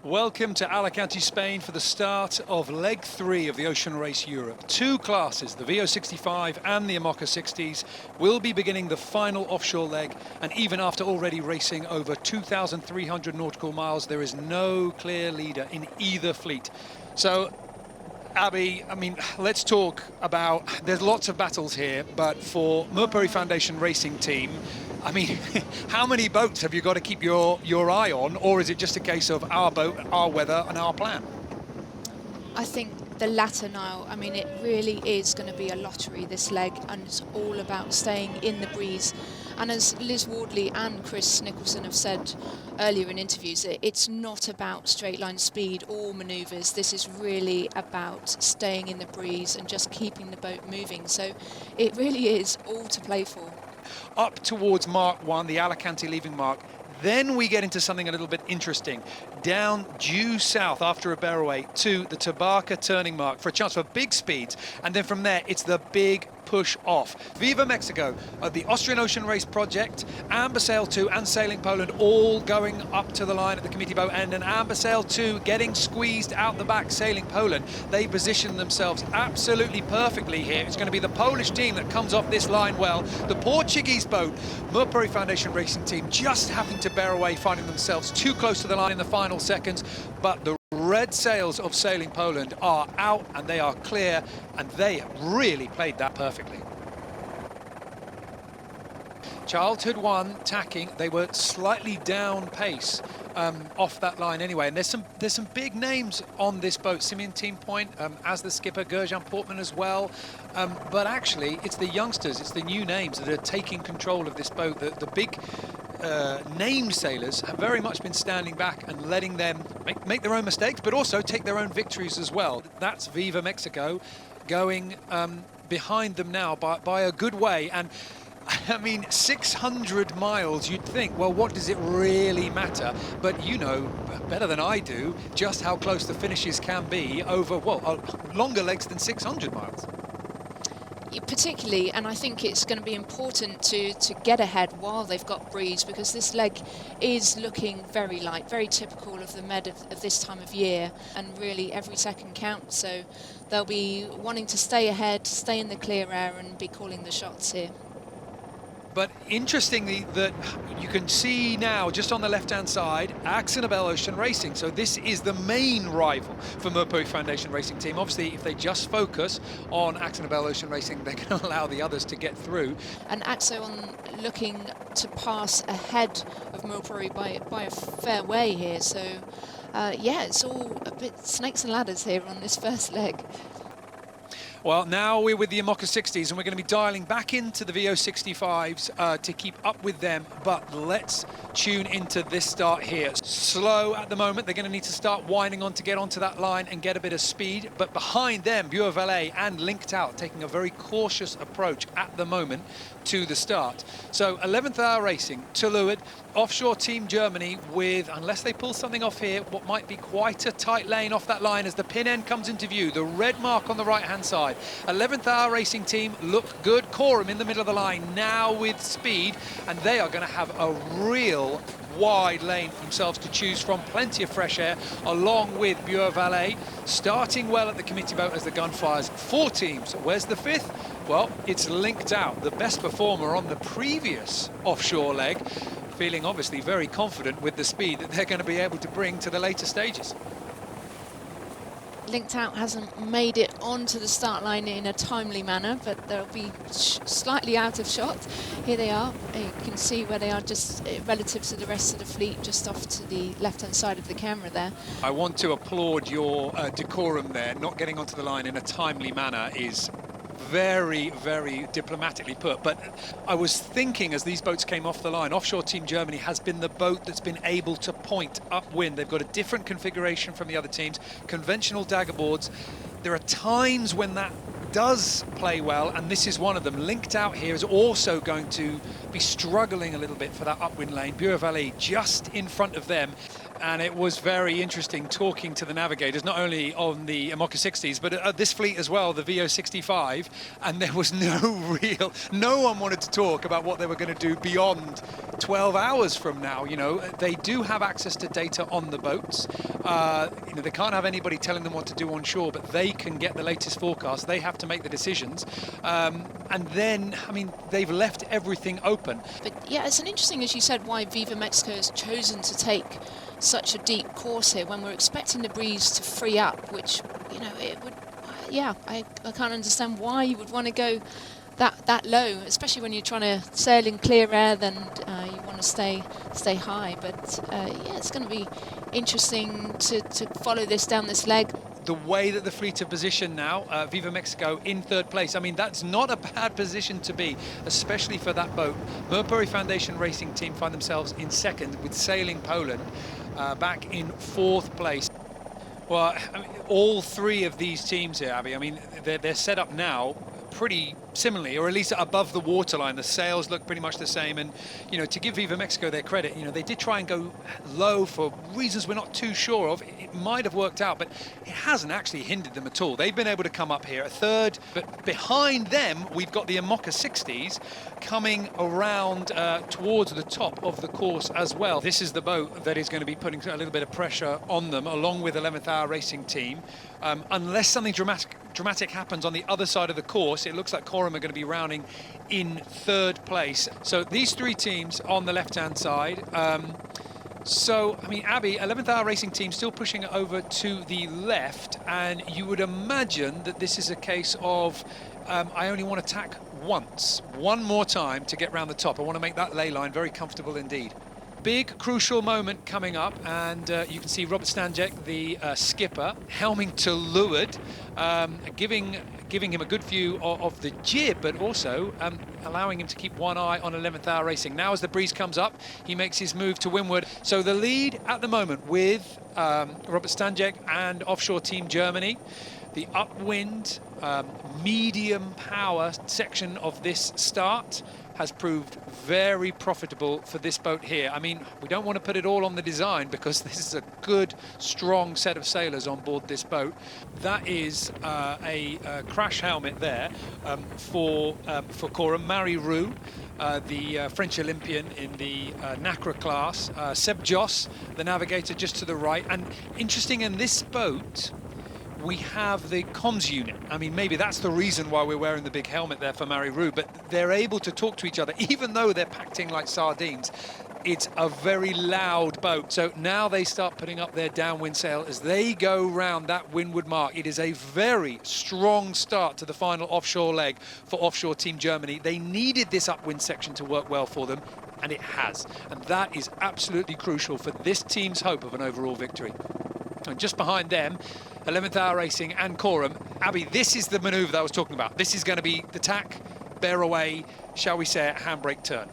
Welcome to Alicante, Spain for the start of leg 3 of the Ocean Race Europe. Two classes, the VO65 and the IMOCA 60s, will be beginning the final offshore leg, and even after already racing over 2,300 nautical miles, there is no clear leader in either fleet. So, Abby, I mean, let's talk about, there's lots of battles here, but for Mercury Foundation Racing Team, I mean, how many boats have you got to keep your eye on, or is it just a case of our boat, our weather and our plan? I think the latter now. I mean, it really is going to be a lottery, this leg, and it's all about staying in the breeze. And as Liz Wardley and Chris Nicholson have said earlier in interviews, it's not about straight line speed or manoeuvres. This is really about staying in the breeze and just keeping the boat moving. So it really is all to play for. Up towards Mark 1, the Alicante leaving mark. Then we get into something a little bit interesting. Down due south after a bearaway to the Tabarca turning mark for a chance for big speeds. And then from there, it's the big push off. Viva Mexico, the Austrian Ocean Race Project, Amber Sail 2 and Sailing Poland all going up to the line at the committee boat end, and Amber Sail 2 getting squeezed out the back. Sailing Poland, they position themselves absolutely perfectly here. It's going to be the Polish team that comes off this line well. The Portuguese boat, Mercury Foundation Racing Team, just having to bear away, finding themselves too close to the line in the final seconds, but the red sails of Sailing Poland are out and they are clear, and they really played that perfectly. Childhood 1 tacking, they were slightly down pace off that line anyway, and there's some big names on this boat. Simeon Team Point as the skipper, Gerjan Portman as well, but actually it's the youngsters, it's the new names that are taking control of this boat. The big named sailors have very much been standing back and letting them make their own mistakes, but also take their own victories as well. That's Viva Mexico going behind them now by a good way. And I mean, 600 miles, you'd think, well, what does it really matter? But you know better than I do just how close the finishes can be over, well, longer legs than 600 miles. Particularly, and I think it's going to be important to get ahead while they've got breeze, because this leg is looking very light, very typical of the Med of this time of year, and really every second counts. So they'll be wanting to stay ahead, stay in the clear air and be calling the shots here. But interestingly, that you can see now, just on the left-hand side, Axonabel Ocean Racing. So this is the main rival for Mercury Foundation Racing Team. Obviously, if they just focus on Axonabel Ocean Racing, they can allow the others to get through. And Axon looking to pass ahead of Mercury by a fair way here. So, yeah, it's all a bit snakes and ladders here on this first leg. Well, now we're with the IMOCA 60s, and we're going to be dialing back into the VO65s to keep up with them. But let's tune into this start here. Slow at the moment. They're going to need to start winding on to get onto that line and get a bit of speed. But behind them, Bureau Valet and Linked Out taking a very cautious approach at the moment to the start. So 11th hour racing, Tuluid, offshore Team Germany with, unless they pull something off here, what might be quite a tight lane off that line as the pin end comes into view. The red mark on the right-hand side. 11th hour racing team look good. Coram in the middle of the line now with speed, and they are going to have a real wide lane for themselves to choose from. Plenty of fresh air along with Bureau Valet, starting well at the committee boat as the gun fires. 4 teams. Where's the 5th? Well, it's Linked Out, the best performer on the previous offshore leg, feeling obviously very confident with the speed that they're going to be able to bring to the later stages. Linked Out hasn't made it onto the start line in a timely manner, but they'll be slightly out of shot. Here they are. You can see where they are, just relative to the rest of the fleet, just off to the left-hand side of the camera there. I want to applaud your decorum there. Not getting onto the line in a timely manner is very, very diplomatically put. But I was thinking as these boats came off the line, offshore Team Germany has been the boat that's been able to point upwind. They've got a different configuration from the other teams, conventional dagger boards. There are times when that does play well, and this is one of them. Linked Out here is also going to be struggling a little bit for that upwind lane. Bureau Valet just in front of them. And it was very interesting talking to the navigators, not only on the Imoka 60s, but this fleet as well, the VO65. And there was no one wanted to talk about what they were going to do beyond 12 hours from now. You know, they do have access to data on the boats. You know, they can't have anybody telling them what to do on shore, but they can get the latest forecast. They have to make the decisions. And then, I mean, they've left everything open. But yeah, it's an interesting, as you said, why Viva Mexico has chosen to take such a deep course here when we're expecting the breeze to free up, which, you know, it would, yeah, I can't understand why you would want to go that low, especially when you're trying to sail in clear air, then you want to stay high. But yeah, it's going to be interesting to follow this down this leg. The way that the fleet are positioned now, Viva Mexico in third place. I mean, that's not a bad position to be, especially for that boat. Mercury Foundation Racing Team find themselves in second, with Sailing Poland back in fourth place. Well, I mean, all three of these teams here, Abby, I mean, they're set up now pretty similarly, or at least above the waterline. The sails look pretty much the same, and you know, to give Viva Mexico their credit, you know, they did try and go low for reasons we're not too sure of. It might have worked out, but it hasn't actually hindered them at all. They've been able to come up here a third, but behind them we've got the Imoka 60s coming around towards the top of the course as well. This is the boat that is going to be putting a little bit of pressure on them, along with 11th Hour Racing Team. Unless something dramatic happens on the other side of the course, it looks like Coram are going to be rounding in third place. So these three teams on the left-hand side. So, I mean, Abby, 11th Hour Racing Team still pushing it over to the left, and you would imagine that this is a case of I only want to tack once, one more time to get round the top. I want to make that ley line very comfortable indeed. Big crucial moment coming up, and you can see Robert Stanjek, the skipper, helming to leeward, giving him a good view of the jib, but also allowing him to keep one eye on 11th Hour Racing. Now as the breeze comes up, he makes his move to windward. So the lead at the moment with Robert Stanjek and Offshore Team Germany. The upwind, medium power section of this start has proved very profitable for this boat here. I mean, we don't want to put it all on the design, because this is a good, strong set of sailors on board this boat. That is a crash helmet there for Coram. Marie Roux, the French Olympian in the NACRA class. Seb Joss, the navigator, just to the right. And interesting, in this boat, we have the comms unit. I mean, maybe that's the reason why we're wearing the big helmet there for Marie Roux, but they're able to talk to each other, even though they're packed in like sardines. It's a very loud boat. So now they start putting up their downwind sail as they go round that windward mark. It is a very strong start to the final offshore leg for Offshore Team Germany. They needed this upwind section to work well for them, and it has. And that is absolutely crucial for this team's hope of an overall victory. And just behind them, 11th Hour Racing and Coram. Abby, this is the manoeuvre that I was talking about. This is going to be the tack, bear away, shall we say, handbrake turn.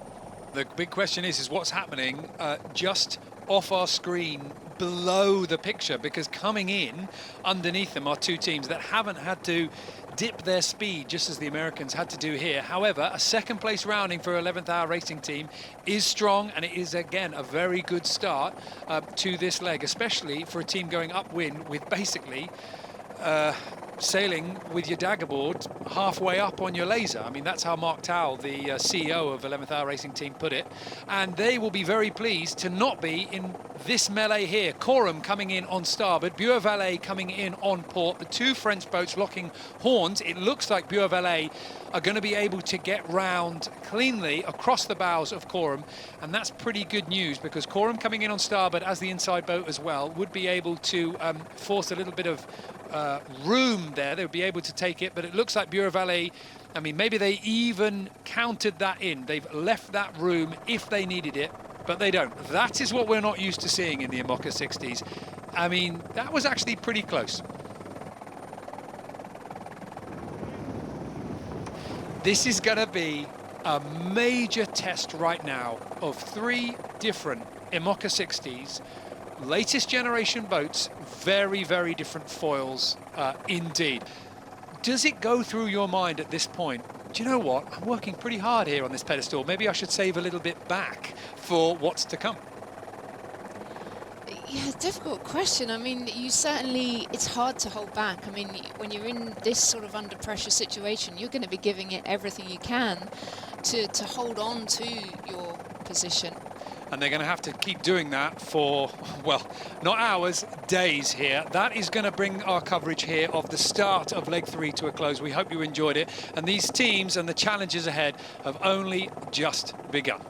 The big question is what's happening just off our screen below the picture, because coming in underneath them are two teams that haven't had to dip their speed just as the Americans had to do here. However, a second place rounding for 11th Hour Racing Team is strong, and it is again a very good start to this leg, especially for a team going upwind with basically sailing with your daggerboard halfway up on your laser. I mean, that's how Mark Towell, the CEO of 11th Hour Racing Team, put it. And they will be very pleased to not be in this melee here. Coram coming in on starboard, Buer-Valet coming in on port. The two French boats locking horns. It looks like Buer-Valet are going to be able to get round cleanly across the bows of Coram, and that's pretty good news, because Coram coming in on starboard as the inside boat as well would be able to force a little bit of room there. They would be able to take it, but it looks like Buer-Valet, I mean, maybe they even counted that in. They've left that room if they needed it, but they don't. That is what we're not used to seeing in the Imoka 60s. I mean, that was actually pretty close. This is going to be a major test right now of three different Imoka 60s, latest generation boats, very, very different foils indeed. Does it go through your mind at this point, do you know what, I'm working pretty hard here on this pedestal, maybe I should save a little bit back for what's to come? Yeah, difficult question. I mean, it's hard to hold back. I mean, when you're in this sort of under pressure situation, you're going to be giving it everything you can to hold on to your position. And they're going to have to keep doing that for, well, not hours, days here. That is going to bring our coverage here of the start of leg 3 to a close. We hope you enjoyed it. And these teams and the challenges ahead have only just begun.